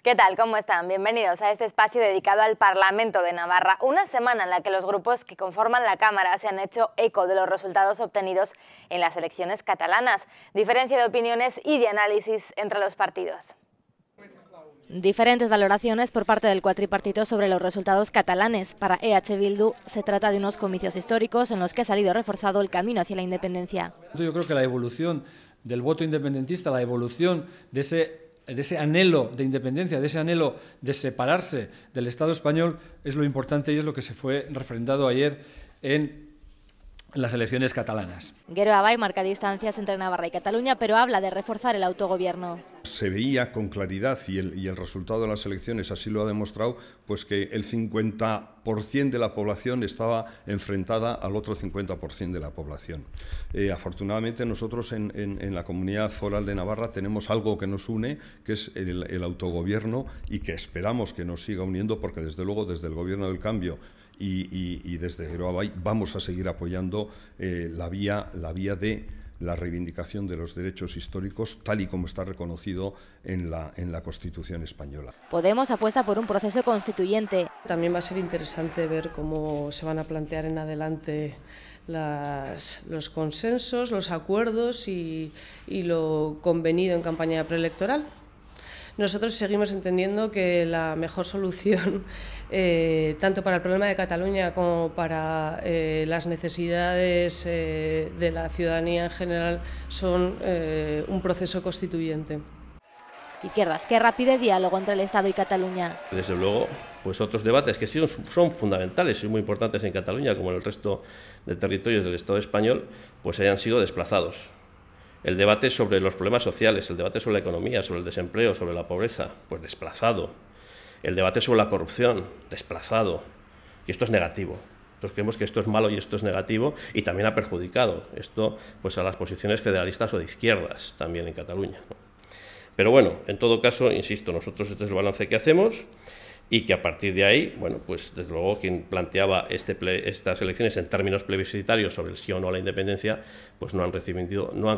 ¿Qué tal? ¿Cómo están? Bienvenidos a este espacio dedicado al Parlamento de Navarra. Una semana en la que los grupos que conforman la Cámara se han hecho eco de los resultados obtenidos en las elecciones catalanas. Diferencia de opiniones y de análisis entre los partidos. Diferentes valoraciones por parte del cuatripartito sobre los resultados catalanes. Para EH Bildu se trata de unos comicios históricos en los que ha salido reforzado el camino hacia la independencia. Yo creo que la evolución del voto independentista, la evolución de ese anhelo de independencia, de ese anhelo de separarse del Estado español, es lo importante y es lo que se fue refrendado ayer en las elecciones catalanas. Gero Abay marca distancias entre Navarra y Cataluña, pero habla de reforzar el autogobierno. Se veía con claridad, y el resultado de las elecciones así lo ha demostrado, pues que el 50% de la población estaba enfrentada al otro 50% de la población. Afortunadamente nosotros en la Comunidad Foral de Navarra tenemos algo que nos une, que es el autogobierno, y que esperamos que nos siga uniendo, porque desde luego desde el Gobierno del Cambio y desde Gero Abay vamos a seguir apoyando la vía de la reivindicación de los derechos históricos, tal y como está reconocido en la Constitución española. Podemos apuesta por un proceso constituyente. También va a ser interesante ver cómo se van a plantear en adelante los consensos, los acuerdos y lo convenido en campaña preelectoral. Nosotros seguimos entendiendo que la mejor solución, tanto para el problema de Cataluña como para las necesidades de la ciudadanía en general, son un proceso constituyente. Izquierda Esquerra pide diálogo entre el Estado y Cataluña. Desde luego, pues otros debates que sí son fundamentales y muy importantes en Cataluña, como en el resto de territorios del Estado español, pues hayan sido desplazados. El debate sobre los problemas sociales, el debate sobre la economía, sobre el desempleo, sobre la pobreza, pues desplazado. El debate sobre la corrupción, desplazado. Y esto es negativo. Nosotros creemos que esto es malo y esto es negativo, y también ha perjudicado esto pues a las posiciones federalistas o de izquierdas también en Cataluña, ¿no? Pero bueno, en todo caso, insisto, nosotros este es el balance que hacemos, y que a partir de ahí, bueno, pues desde luego quien planteaba estas elecciones en términos plebiscitarios sobre el sí o no a la independencia, pues no han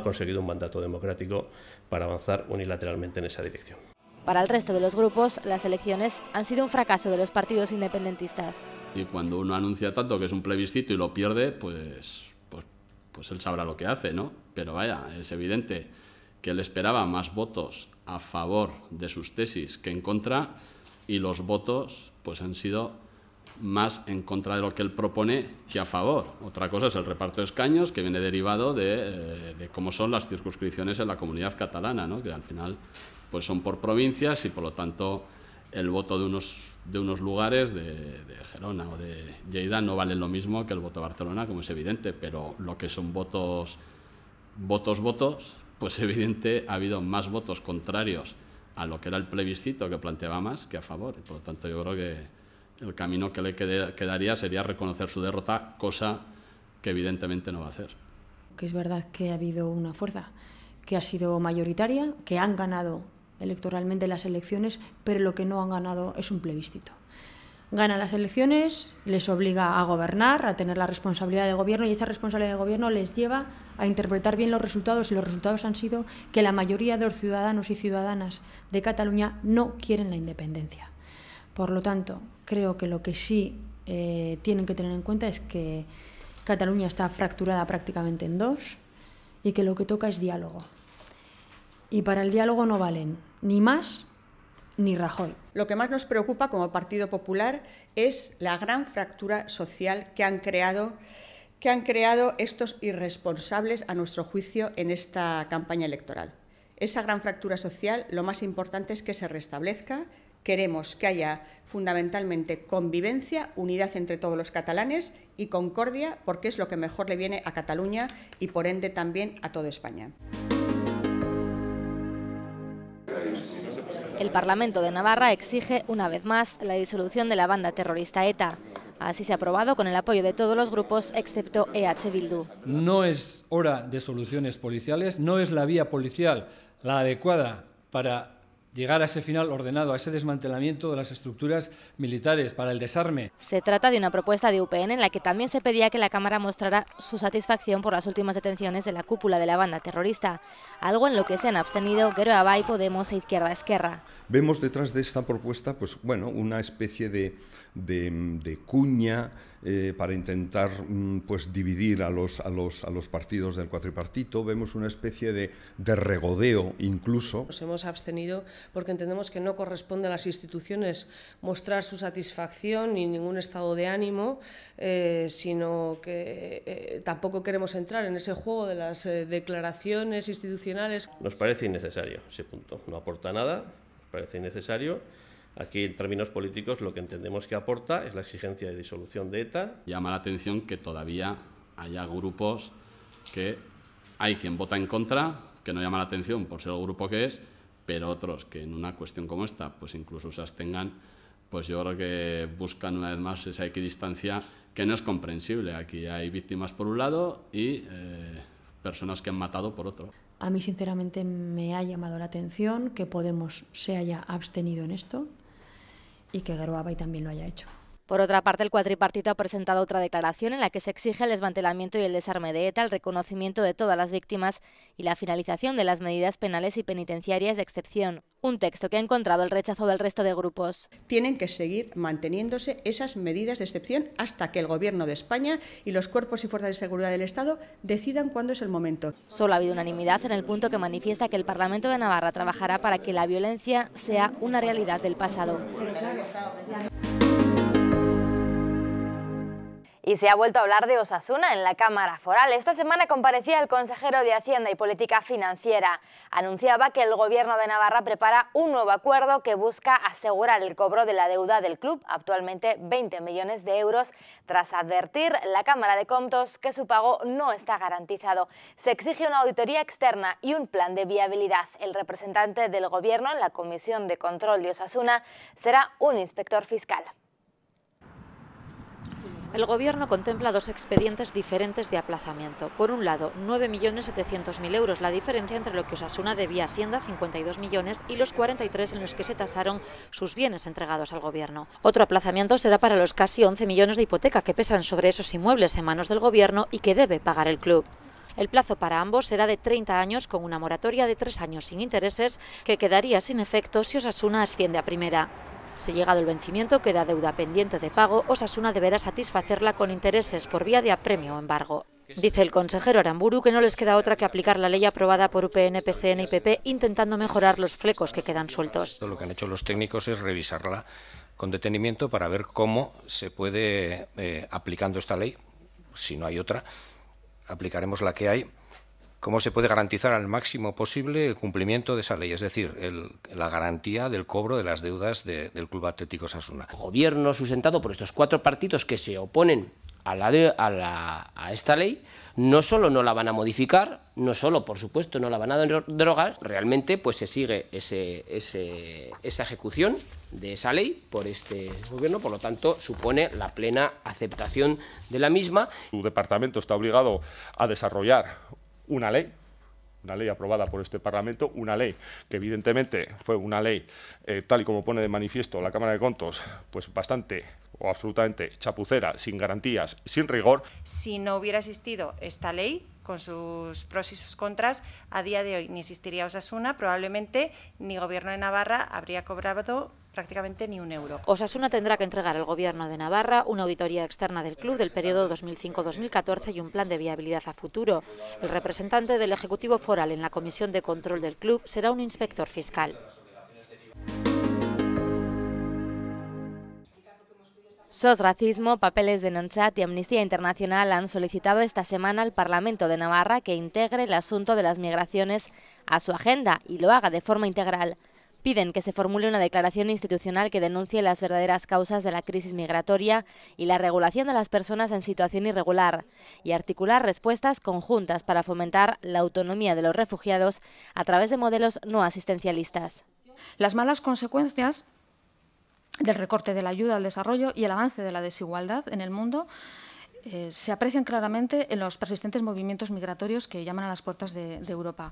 conseguido un mandato democrático para avanzar unilateralmente en esa dirección. Para el resto de los grupos, las elecciones han sido un fracaso de los partidos independentistas. Y cuando uno anuncia tanto que es un plebiscito y lo pierde, pues él sabrá lo que hace, ¿no? Pero vaya, es evidente que él esperaba más votos a favor de sus tesis que en contra, y los votos pues han sido más en contra de lo que él propone que a favor. Otra cosa es el reparto de escaños, que viene derivado de cómo son las circunscripciones en la comunidad catalana, ¿no? Que al final pues son por provincias, y por lo tanto el voto de unos lugares de Gerona o de Lleida no vale lo mismo que el voto de Barcelona, como es evidente, pero lo que son votos, pues evidente ha habido más votos contrarios a lo que era el plebiscito, que planteaba más, que a favor. Y por lo tanto yo creo que el camino que le quedaría sería reconocer su derrota, cosa que evidentemente no va a hacer. Que es verdad que ha habido una fuerza que ha sido mayoritaria, que han ganado electoralmente las elecciones, pero lo que no han ganado es un plebiscito. Ganan las elecciones, les obliga a gobernar, a tener la responsabilidad de gobierno, y esa responsabilidad de gobierno les lleva a interpretar bien los resultados, y los resultados han sido que la mayoría de los ciudadanos y ciudadanas de Cataluña no quieren la independencia. Por lo tanto, creo que lo que sí tienen que tener en cuenta es que Cataluña está fracturada prácticamente en dos, y que lo que toca es diálogo. Y para el diálogo no valen ni más ni Rajoy. Lo que más nos preocupa como Partido Popular es la gran fractura social que han creado estos irresponsables, a nuestro juicio, en esta campaña electoral. Esa gran fractura social, lo más importante es que se restablezca. Queremos que haya fundamentalmente convivencia, unidad entre todos los catalanes y concordia, porque es lo que mejor le viene a Cataluña y por ende también a toda España. El Parlamento de Navarra exige una vez más la disolución de la banda terrorista ETA. Así se ha aprobado con el apoyo de todos los grupos excepto EH Bildu. No es hora de soluciones policiales, no es la vía policial la adecuada para llegar a ese final ordenado, a ese desmantelamiento de las estructuras militares para el desarme. Se trata de una propuesta de UPN en la que también se pedía que la Cámara mostrara su satisfacción por las últimas detenciones de la cúpula de la banda terrorista, algo en lo que se han abstenido Geroa Bai, Podemos e Izquierda Esquerra. Vemos detrás de esta propuesta, pues bueno, una especie de cuña para intentar pues dividir a los partidos del cuatripartito. Vemos una especie de regodeo incluso. Nos hemos abstenido porque entendemos que no corresponde a las instituciones mostrar su satisfacción ni ningún estado de ánimo, sino que tampoco queremos entrar en ese juego de las declaraciones institucionales. Nos parece innecesario ese punto, no aporta nada, nos parece innecesario. Aquí, en términos políticos, lo que entendemos que aporta es la exigencia de disolución de ETA. Llama la atención que todavía haya grupos que hay quien vota en contra, que no llama la atención por ser el grupo que es, pero otros que en una cuestión como esta pues incluso se abstengan, pues yo creo que buscan una vez más esa equidistancia que no es comprensible. Aquí hay víctimas por un lado y personas que han matado por otro. A mí, sinceramente, me ha llamado la atención que Podemos se haya abstenido en esto y que Geroa Bai también lo haya hecho. Por otra parte, el cuatripartito ha presentado otra declaración en la que se exige el desmantelamiento y el desarme de ETA, el reconocimiento de todas las víctimas y la finalización de las medidas penales y penitenciarias de excepción. Un texto que ha encontrado el rechazo del resto de grupos. Tienen que seguir manteniéndose esas medidas de excepción hasta que el Gobierno de España y los cuerpos y fuerzas de seguridad del Estado decidan cuándo es el momento. Solo ha habido unanimidad en el punto que manifiesta que el Parlamento de Navarra trabajará para que la violencia sea una realidad del pasado. Y se ha vuelto a hablar de Osasuna en la Cámara Foral. Esta semana comparecía el consejero de Hacienda y Política Financiera. Anunciaba que el Gobierno de Navarra prepara un nuevo acuerdo que busca asegurar el cobro de la deuda del club, actualmente 20 millones de euros, tras advertir la Cámara de Comptos que su pago no está garantizado. Se exige una auditoría externa y un plan de viabilidad. El representante del Gobierno en la Comisión de Control de Osasuna será un inspector fiscal. El Gobierno contempla dos expedientes diferentes de aplazamiento. Por un lado, 9.700.000 euros, la diferencia entre lo que Osasuna debía a Hacienda, 52 millones, y los 43 en los que se tasaron sus bienes entregados al Gobierno. Otro aplazamiento será para los casi 11 millones de hipoteca que pesan sobre esos inmuebles en manos del Gobierno y que debe pagar el club. El plazo para ambos será de 30 años con una moratoria de 3 años sin intereses que quedaría sin efecto si Osasuna asciende a primera. Si llegado el vencimiento queda deuda pendiente de pago, Osasuna deberá satisfacerla con intereses por vía de apremio o embargo. Dice el consejero Aramburu que no les queda otra que aplicar la ley aprobada por UPN, PSN y PP intentando mejorar los flecos que quedan sueltos. Lo que han hecho los técnicos es revisarla con detenimiento para ver cómo se puede, aplicando esta ley, si no hay otra, aplicaremos la que hay, cómo se puede garantizar al máximo posible el cumplimiento de esa ley, es decir, la garantía del cobro de las deudas del Club Atlético Osasuna. Gobierno sustentado por estos 4 partidos que se oponen a esta ley, no solo no la van a modificar, no solo, por supuesto, no la van a derogar, realmente pues se sigue esa ejecución de esa ley por este Gobierno, por lo tanto, supone la plena aceptación de la misma. Su departamento está obligado a desarrollar una ley aprobada por este Parlamento, una ley que evidentemente fue una ley, tal y como pone de manifiesto la Cámara de Comptos, pues bastante o absolutamente chapucera, sin garantías, sin rigor. Si no hubiera existido esta ley, con sus pros y sus contras, a día de hoy ni existiría Osasuna, probablemente ni Gobierno de Navarra habría cobrado prácticamente ni un euro. Osasuna tendrá que entregar al Gobierno de Navarra una auditoría externa del club del periodo 2005-2014 y un plan de viabilidad a futuro. El representante del Ejecutivo Foral en la Comisión de Control del club será un inspector fiscal. SOS Racismo, Papeles de Nonchat y Amnistía Internacional han solicitado esta semana al Parlamento de Navarra que integre el asunto de las migraciones a su agenda y lo haga de forma integral. Piden que se formule una declaración institucional que denuncie las verdaderas causas de la crisis migratoria y la regulación de las personas en situación irregular y articular respuestas conjuntas para fomentar la autonomía de los refugiados a través de modelos no asistencialistas. Las malas consecuencias del recorte de la ayuda al desarrollo y el avance de la desigualdad en el mundo se aprecian claramente en los persistentes movimientos migratorios que llaman a las puertas de Europa.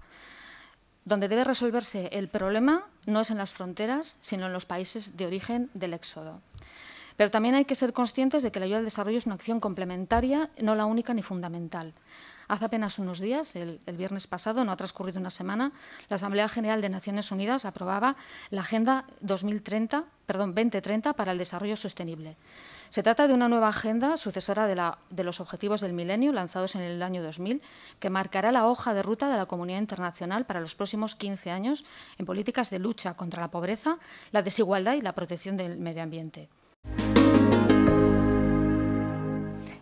Donde debe resolverse el problema no es en las fronteras, sino en los países de origen del éxodo. Pero también hay que ser conscientes de que la ayuda al desarrollo es una acción complementaria, no la única ni fundamental. Hace apenas unos días, el viernes pasado, no ha transcurrido una semana, la Asamblea General de Naciones Unidas aprobaba la Agenda 2030 para el Desarrollo Sostenible. Se trata de una nueva agenda sucesora de los Objetivos del Milenio, lanzados en el año 2000, que marcará la hoja de ruta de la comunidad internacional para los próximos 15 años en políticas de lucha contra la pobreza, la desigualdad y la protección del medio ambiente.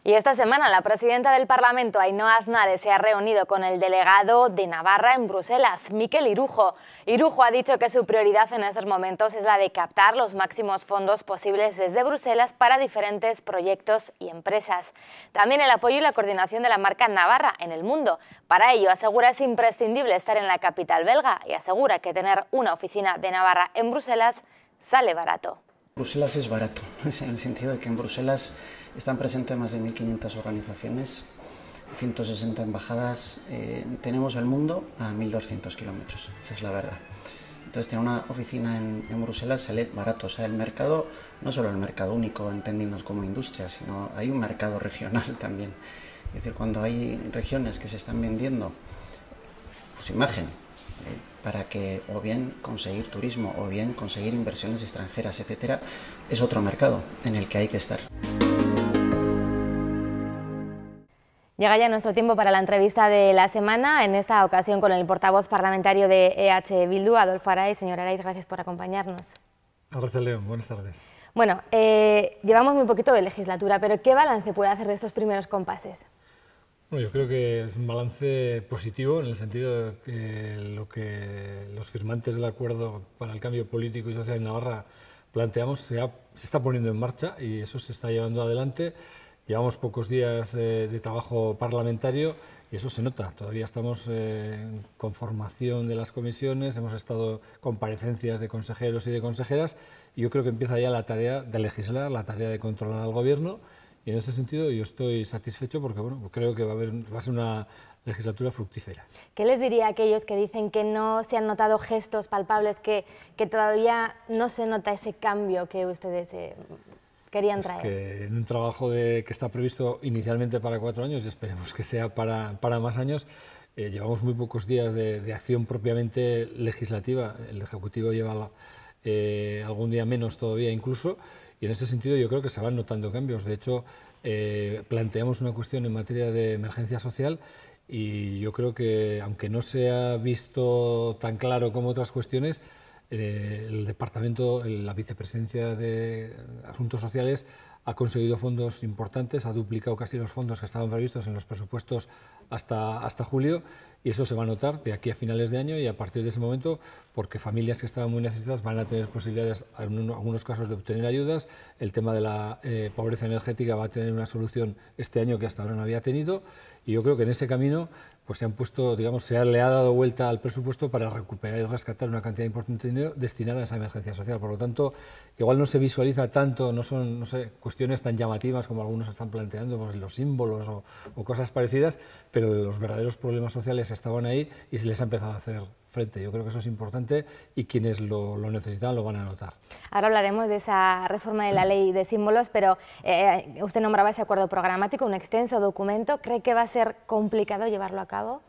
Y esta semana la presidenta del Parlamento, Ainhoa Aznarez, se ha reunido con el delegado de Navarra en Bruselas, Mikel Irujo. Irujo ha dicho que su prioridad en estos momentos es la de captar los máximos fondos posibles desde Bruselas para diferentes proyectos y empresas. También el apoyo y la coordinación de la marca Navarra en el mundo. Para ello, asegura es imprescindible estar en la capital belga y asegura que tener una oficina de Navarra en Bruselas sale barato. Bruselas es barato, en el sentido de que en Bruselas están presentes más de 1.500 organizaciones, 160 embajadas, tenemos el mundo a 1.200 kilómetros, esa es la verdad. Entonces tener una oficina en Bruselas sale barato, o sea, el mercado, no solo el mercado único, entendidos como industria, sino hay un mercado regional también. Es decir, cuando hay regiones que se están vendiendo, pues imagen, para que o bien conseguir turismo o bien conseguir inversiones extranjeras, etcétera, es otro mercado en el que hay que estar. Llega ya nuestro tiempo para la entrevista de la semana, en esta ocasión con el portavoz parlamentario de EH Bildu, Adolfo Araiz. Señor Araiz, gracias por acompañarnos. Arratsaldeon, buenas tardes. Bueno, llevamos muy poquito de legislatura, pero ¿qué balance puede hacer de estos primeros compases? Bueno, yo creo que es un balance positivo en el sentido de que lo que los firmantes del acuerdo para el cambio político y social en Navarra planteamos se está poniendo en marcha y eso se está llevando adelante. Llevamos pocos días de trabajo parlamentario y eso se nota. Todavía estamos con formación de las comisiones, hemos estado con comparecencias de consejeros y de consejeras y yo creo que empieza ya la tarea de legislar, la tarea de controlar al Gobierno. Y en ese sentido yo estoy satisfecho porque bueno, creo que va a ser una legislatura fructífera. ¿Qué les diría a aquellos que dicen que no se han notado gestos palpables, que todavía no se nota ese cambio que ustedes querían traer? Que en un trabajo que está previsto inicialmente para 4 años y esperemos que sea para más años, llevamos muy pocos días de acción propiamente legislativa. El Ejecutivo lleva algún día menos todavía incluso. Y en ese sentido yo creo que se van notando cambios. De hecho, planteamos una cuestión en materia de emergencia social y yo creo que, aunque no se ha visto tan claro como otras cuestiones, el Departamento, la Vicepresidencia de Asuntos Sociales ha conseguido fondos importantes, ha duplicado casi los fondos que estaban previstos en los presupuestos hasta julio y eso se va a notar de aquí a finales de año y a partir de ese momento, porque familias que estaban muy necesitadas van a tener posibilidades en algunos casos de obtener ayudas. El tema de la pobreza energética va a tener una solución este año que hasta ahora no había tenido y yo creo que en ese camino pues se han puesto, digamos, le ha dado vuelta al presupuesto para recuperar y rescatar una cantidad importante de dinero destinada a esa emergencia social. Por lo tanto, igual no se visualiza tanto, no son, no sé, cuestiones tan llamativas como algunos están planteando, pues los símbolos o cosas parecidas, pero los verdaderos problemas sociales estaban ahí y se les ha empezado a hacer frente. Yo creo que eso es importante y quienes lo necesitan lo van a notar. Ahora hablaremos de esa reforma de la ley de símbolos, pero usted nombraba ese acuerdo programático, un extenso documento. ¿Cree que va a ser complicado llevarlo a cabo?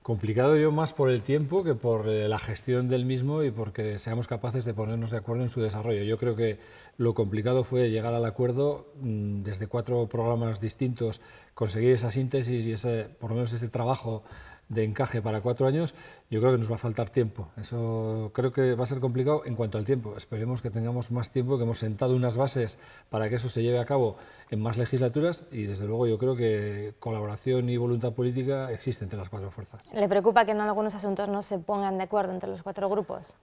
Complicado yo más por el tiempo que por la gestión del mismo y porque seamos capaces de ponernos de acuerdo en su desarrollo. Yo creo que lo complicado fue llegar al acuerdo desde 4 programas distintos, conseguir esa síntesis y por lo menos ese trabajo de encaje para 4 años. Yo creo que nos va a faltar tiempo. Eso creo que va a ser complicado en cuanto al tiempo. Esperemos que tengamos más tiempo, que hemos sentado unas bases para que eso se lleve a cabo en más legislaturas y desde luego yo creo que colaboración y voluntad política existe entre las 4 fuerzas. ¿Le preocupa que en algunos asuntos no se pongan de acuerdo entre los 4 grupos?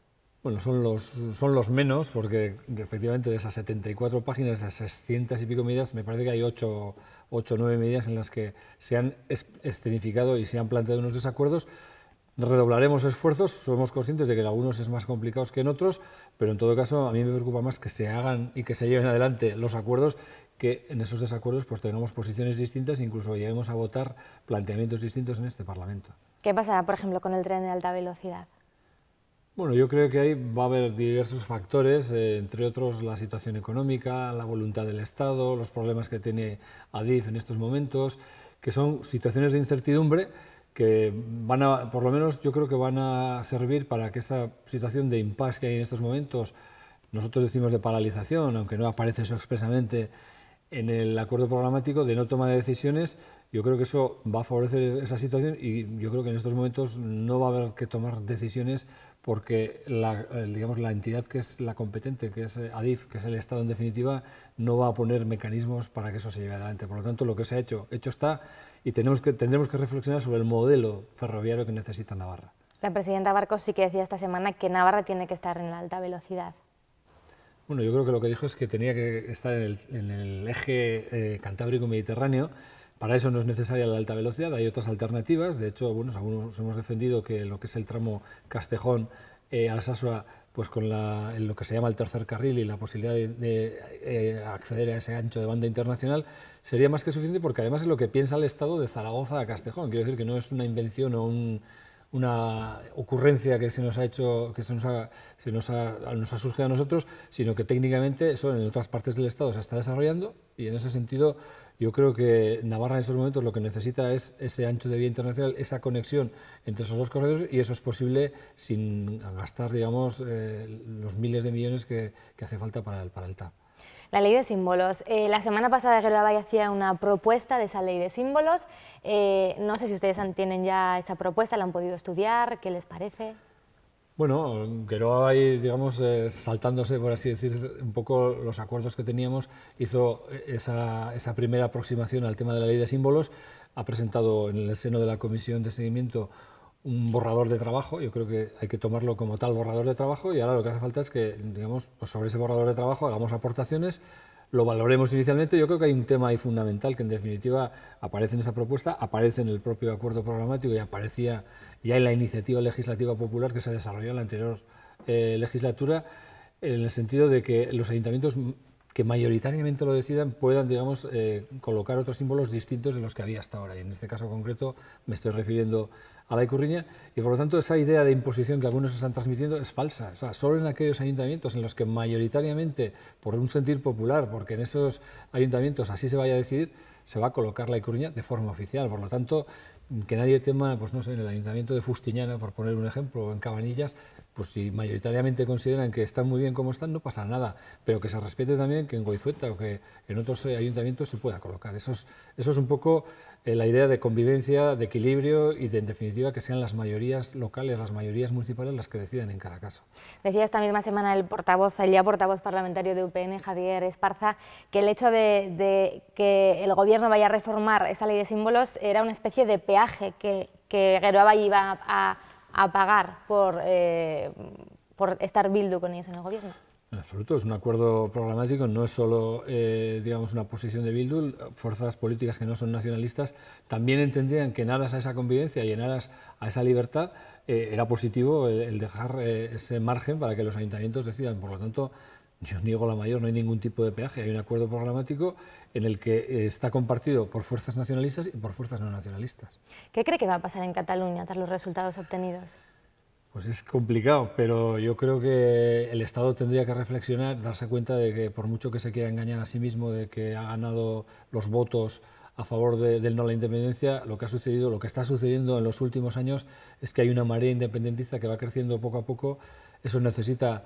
Bueno, son los menos, porque efectivamente de esas 74 páginas, de esas 600 y pico medidas, me parece que hay 8 o 9 medidas en las que se han escenificado y se han planteado unos desacuerdos. Redoblaremos esfuerzos, somos conscientes de que en algunos es más complicados que en otros, pero en todo caso a mí me preocupa más que se hagan y que se lleven adelante los acuerdos, que en esos desacuerdos pues tengamos posiciones distintas e incluso lleguemos a votar planteamientos distintos en este Parlamento. ¿Qué pasará, por ejemplo, con el tren de alta velocidad? Bueno, yo creo que ahí va a haber diversos factores, entre otros la situación económica, la voluntad del Estado, los problemas que tiene Adif en estos momentos, que son situaciones de incertidumbre que van a, por lo menos yo creo que van a servir para que esa situación de impasse que hay en estos momentos, nosotros decimos de paralización, aunque no aparece eso expresamente en el acuerdo programático, de no toma de decisiones, yo creo que eso va a favorecer esa situación y yo creo que en estos momentos no va a haber que tomar decisiones porque digamos, la entidad que es la competente, que es Adif, que es el Estado en definitiva, no va a poner mecanismos para que eso se lleve adelante. Por lo tanto, lo que se ha hecho está y tendremos que reflexionar sobre el modelo ferroviario que necesita Navarra. La presidenta Barcos sí que decía esta semana que Navarra tiene que estar en la alta velocidad. Bueno, yo creo que lo que dijo es que tenía que estar en el eje cantábrico-mediterráneo. Para eso no es necesaria la alta velocidad, hay otras alternativas. De hecho, bueno, algunos hemos defendido que lo que es el tramo Castejón-Alsasua, pues con lo que se llama el tercer carril y la posibilidad de acceder a ese ancho de banda internacional, sería más que suficiente porque además es lo que piensa el Estado de Zaragoza a Castejón. Quiero decir que no es una invención o una ocurrencia que se nos ha hecho, que nos ha surgido a nosotros, sino que técnicamente eso en otras partes del Estado se está desarrollando y en ese sentido yo creo que Navarra en estos momentos lo que necesita es ese ancho de vía internacional, esa conexión entre esos dos corredores y eso es posible sin gastar, digamos, los miles de millones que hace falta para el TAV. La ley de símbolos. La semana pasada Geroa Bai hacía una propuesta de esa ley de símbolos. No sé si ustedes tienen ya esa propuesta, la han podido estudiar, ¿qué les parece? Bueno, Geroa Bai, digamos, saltándose, por así decir, un poco los acuerdos que teníamos, hizo esa primera aproximación al tema de la ley de símbolos, ha presentado en el seno de la Comisión de Seguimiento un borrador de trabajo, yo creo que hay que tomarlo como tal borrador de trabajo y ahora lo que hace falta es que, digamos, pues sobre ese borrador de trabajo hagamos aportaciones, lo valoremos inicialmente. Yo creo que hay un tema ahí fundamental que en definitiva aparece en esa propuesta, aparece en el propio acuerdo programático y aparecía ya en la iniciativa legislativa popular que se desarrolló en la anterior legislatura, en el sentido de que los ayuntamientos que mayoritariamente lo decidan puedan, digamos, colocar otros símbolos distintos de los que había hasta ahora. Y en este caso concreto me estoy refiriendo a la Ikurriña y por lo tanto esa idea de imposición que algunos están transmitiendo es falsa. O sea, solo en aquellos ayuntamientos en los que mayoritariamente, por un sentir popular, porque en esos ayuntamientos así se vaya a decidir, se va a colocar la Ikurriña de forma oficial. Por lo tanto, que nadie tema, pues no sé, en el ayuntamiento de Fustiñana, por poner un ejemplo, o en Cabanillas, pues si mayoritariamente consideran que están muy bien como están, no pasa nada, pero que se respete también que en Goizueta o que en otros ayuntamientos se pueda colocar. Eso es un poco la idea de convivencia, de equilibrio y de, en definitiva, que sean las mayorías locales, las mayorías municipales las que decidan en cada caso. Decía esta misma semana el ya portavoz parlamentario de UPN, Javier Esparza, que el hecho de que el Gobierno vaya a reformar esta ley de símbolos era una especie de peaje que Geroa Bai iba a pagar por estar Bildu con ellos en el Gobierno. En absoluto, es un acuerdo programático, no es solo digamos una posición de Bildu. Fuerzas políticas que no son nacionalistas también entendían que en aras a esa convivencia y en aras a esa libertad era positivo el dejar ese margen para que los ayuntamientos decidan. Por lo tanto, yo niego la mayor, no hay ningún tipo de peaje, hay un acuerdo programático en el que está compartido por fuerzas nacionalistas y por fuerzas no nacionalistas. ¿Qué cree que va a pasar en Cataluña tras los resultados obtenidos? Pues es complicado, pero yo creo que el Estado tendría que reflexionar, darse cuenta de que por mucho que se quiera engañar a sí mismo de que ha ganado los votos a favor del no a la independencia, lo que ha sucedido, lo que está sucediendo en los últimos años es que hay una marea independentista que va creciendo poco a poco. Eso necesita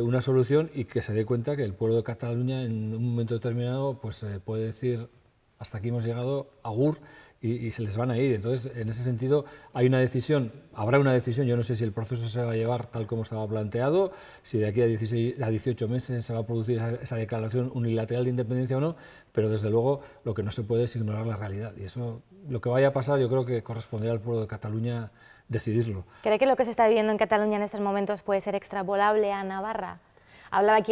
una solución y que se dé cuenta que el pueblo de Cataluña en un momento determinado pues puede decir hasta aquí hemos llegado, agur, y se les van a ir. Entonces, en ese sentido, hay una decisión, habrá una decisión. Yo no sé si el proceso se va a llevar tal como estaba planteado, si de aquí a 18 meses se va a producir esa declaración unilateral de independencia o no, pero desde luego lo que no se puede es ignorar la realidad. Y eso, lo que vaya a pasar, yo creo que corresponderá al pueblo de Cataluña decidirlo. ¿Cree que lo que se está viviendo en Cataluña en estos momentos puede ser extrapolable a Navarra? Hay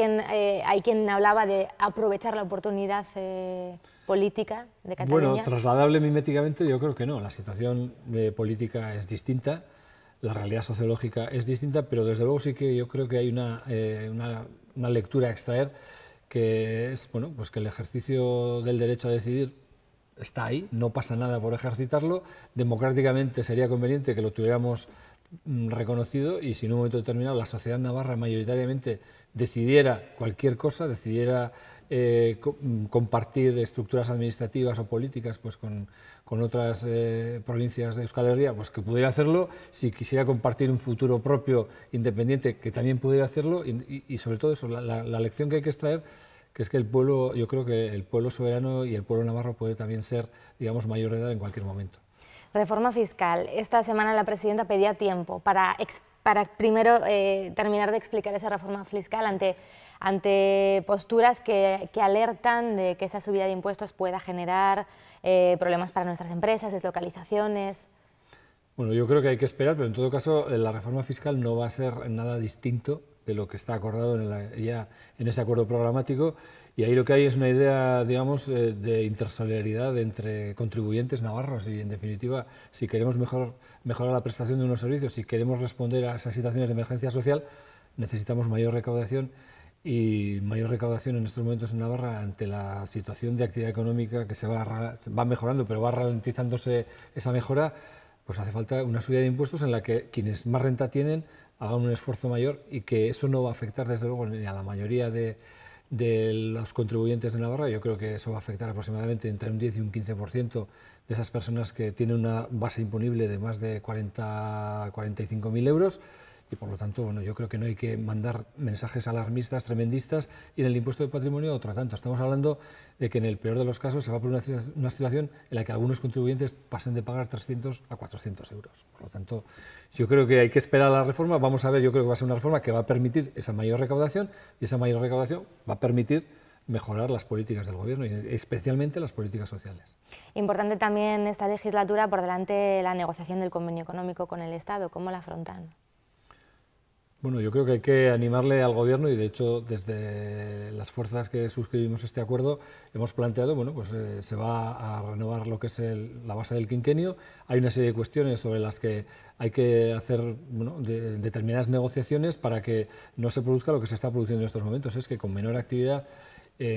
quien hablaba de aprovechar la oportunidad política de Cataluña. Bueno, trasladable miméticamente yo creo que no. La situación política es distinta, la realidad sociológica es distinta, pero desde luego sí que yo creo que hay una lectura a extraer que es, bueno, pues que el ejercicio del derecho a decidir está ahí, no pasa nada por ejercitarlo, democráticamente sería conveniente que lo tuviéramos reconocido y si en un momento determinado la sociedad navarra mayoritariamente decidiera cualquier cosa, decidiera compartir estructuras administrativas o políticas pues con otras provincias de Euskal Herria, pues que pudiera hacerlo, si quisiera compartir un futuro propio independiente, que también pudiera hacerlo y sobre todo eso, la lección que hay que extraer, que es que el pueblo, yo creo que el pueblo soberano y el pueblo navarro puede también ser, digamos, mayor de edad en cualquier momento. Reforma fiscal. Esta semana la presidenta pedía tiempo para primero terminar de explicar esa reforma fiscal ante posturas que alertan de que esa subida de impuestos pueda generar problemas para nuestras empresas, deslocalizaciones. Bueno, yo creo que hay que esperar, pero en todo caso la reforma fiscal no va a ser nada distinto de lo que está acordado ya en ese acuerdo programático, y ahí lo que hay es una idea, digamos, de intersolidaridad entre contribuyentes navarros y, en definitiva, si queremos mejorar la prestación de unos servicios, si queremos responder a esas situaciones de emergencia social, necesitamos mayor recaudación, y mayor recaudación en estos momentos en Navarra ante la situación de actividad económica que se va mejorando, pero va ralentizándose esa mejora, pues hace falta una subida de impuestos en la que quienes más renta tienen hagan un esfuerzo mayor, y que eso no va a afectar desde luego ni a la mayoría de los contribuyentes de Navarra. Yo creo que eso va a afectar aproximadamente entre un 10 y un 15% de esas personas que tienen una base imponible de más de 45.000 euros, y por lo tanto, bueno, yo creo que no hay que mandar mensajes alarmistas, tremendistas, y en el impuesto de patrimonio otro tanto. Estamos hablando de que en el peor de los casos se va por una situación en la que algunos contribuyentes pasen de pagar 300 a 400 euros. Por lo tanto, yo creo que hay que esperar a la reforma. Vamos a ver, yo creo que va a ser una reforma que va a permitir esa mayor recaudación, y esa mayor recaudación va a permitir mejorar las políticas del Gobierno, y especialmente las políticas sociales. Importante también esta legislatura, por delante, la negociación del convenio económico con el Estado. ¿Cómo la afrontan? Bueno, yo creo que hay que animarle al Gobierno, y de hecho desde las fuerzas que suscribimos este acuerdo hemos planteado, bueno, pues se va a renovar lo que es la base del quinquenio. Hay una serie de cuestiones sobre las que hay que hacer, bueno, determinadas negociaciones para que no se produzca lo que se está produciendo en estos momentos, es que con menor actividad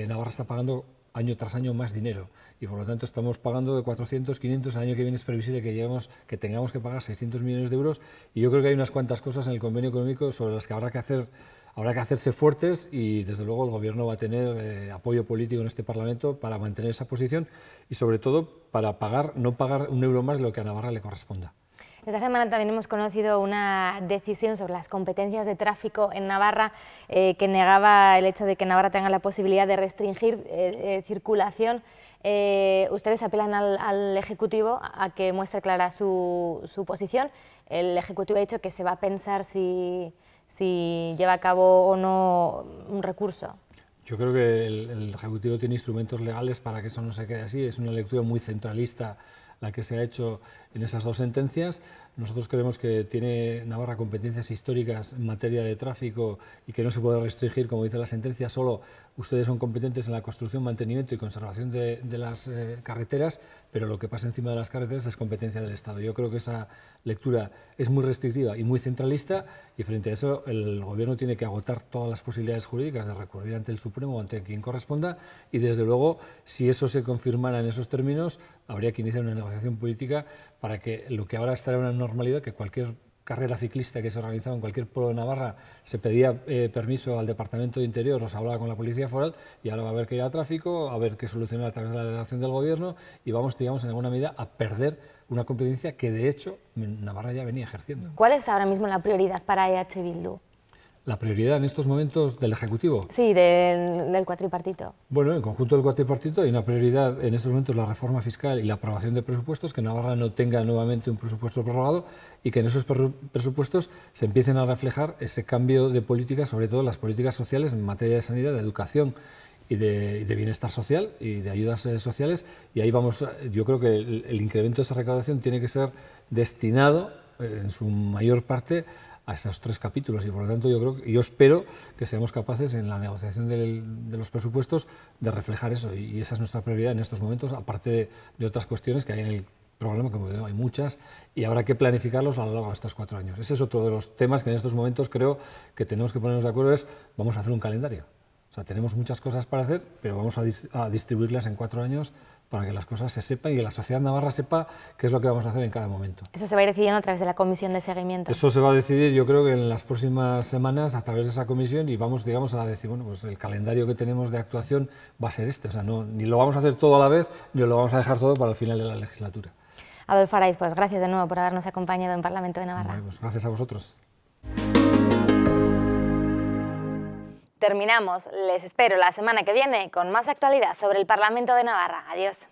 Navarra está pagando año tras año más dinero, y por lo tanto estamos pagando de 400, 500, el año que viene es previsible que tengamos que pagar 600 millones de euros, y yo creo que hay unas cuantas cosas en el convenio económico sobre las que habrá que hacerse fuertes, y desde luego el Gobierno va a tener apoyo político en este Parlamento para mantener esa posición, y sobre todo para no pagar un euro más de lo que a Navarra le corresponda. Esta semana también hemos conocido una decisión sobre las competencias de tráfico en Navarra que negaba el hecho de que Navarra tenga la posibilidad de restringir circulación. Ustedes apelan al Ejecutivo a que muestre clara su posición. El Ejecutivo ha dicho que se va a pensar si lleva a cabo o no un recurso. Yo creo que el Ejecutivo tiene instrumentos legales para que eso no se quede así. Es una lectura muy centralista la que se ha hecho en esas dos sentencias. Nosotros creemos que tiene Navarra competencias históricas en materia de tráfico y que no se puede restringir, como dice la sentencia, solo ustedes son competentes en la construcción, mantenimiento y conservación de las carreteras, pero lo que pasa encima de las carreteras es competencia del Estado. Yo creo que esa lectura es muy restrictiva y muy centralista, y frente a eso el Gobierno tiene que agotar todas las posibilidades jurídicas de recurrir ante el Supremo o ante quien corresponda, y desde luego, si eso se confirmara en esos términos, habría que iniciar una negociación política para que lo que ahora estará en una normalidad, que cualquier carrera ciclista que se organizaba en cualquier pueblo de Navarra se pedía permiso al Departamento de Interior o se hablaba con la Policía Foral, y ahora va a haber que ir a tráfico, a ver qué solucionar a través de la delegación del Gobierno, y vamos, digamos, en alguna medida a perder una competencia que de hecho Navarra ya venía ejerciendo. ¿Cuál es ahora mismo la prioridad para EH Bildu? ¿La prioridad en estos momentos del Ejecutivo? Sí, del cuatripartito. Bueno, en el conjunto del cuatripartito hay una prioridad en estos momentos, la reforma fiscal y la aprobación de presupuestos, que Navarra no tenga nuevamente un presupuesto prorrogado, y que en esos presupuestos se empiecen a reflejar ese cambio de políticas, sobre todo las políticas sociales en materia de sanidad, de educación y de bienestar social y de ayudas sociales, y ahí vamos, yo creo que el incremento de esa recaudación tiene que ser destinado en su mayor parte a esos tres capítulos, y por lo tanto yo espero que seamos capaces en la negociación de los presupuestos de reflejar eso, y esa es nuestra prioridad en estos momentos, aparte de otras cuestiones que hay en el programa, como digo, hay muchas, y habrá que planificarlos a lo largo de estos 4 años. Ese es otro de los temas que en estos momentos creo que tenemos que ponernos de acuerdo, vamos a hacer un calendario. O sea, tenemos muchas cosas para hacer, pero vamos a distribuirlas en 4 años para que las cosas se sepan y que la sociedad navarra sepa qué es lo que vamos a hacer en cada momento. Eso se va a ir decidiendo a través de la comisión de seguimiento. Eso se va a decidir, yo creo que en las próximas semanas a través de esa comisión, y vamos, digamos, a decir, bueno, pues el calendario que tenemos de actuación va a ser este, o sea, no, ni lo vamos a hacer todo a la vez, ni lo vamos a dejar todo para el final de la legislatura. Adolfo Araiz, pues gracias de nuevo por habernos acompañado en Parlamento de Navarra. Bueno, pues gracias a vosotros. Terminamos. Les espero la semana que viene con más actualidad sobre el Parlamento de Navarra. Adiós.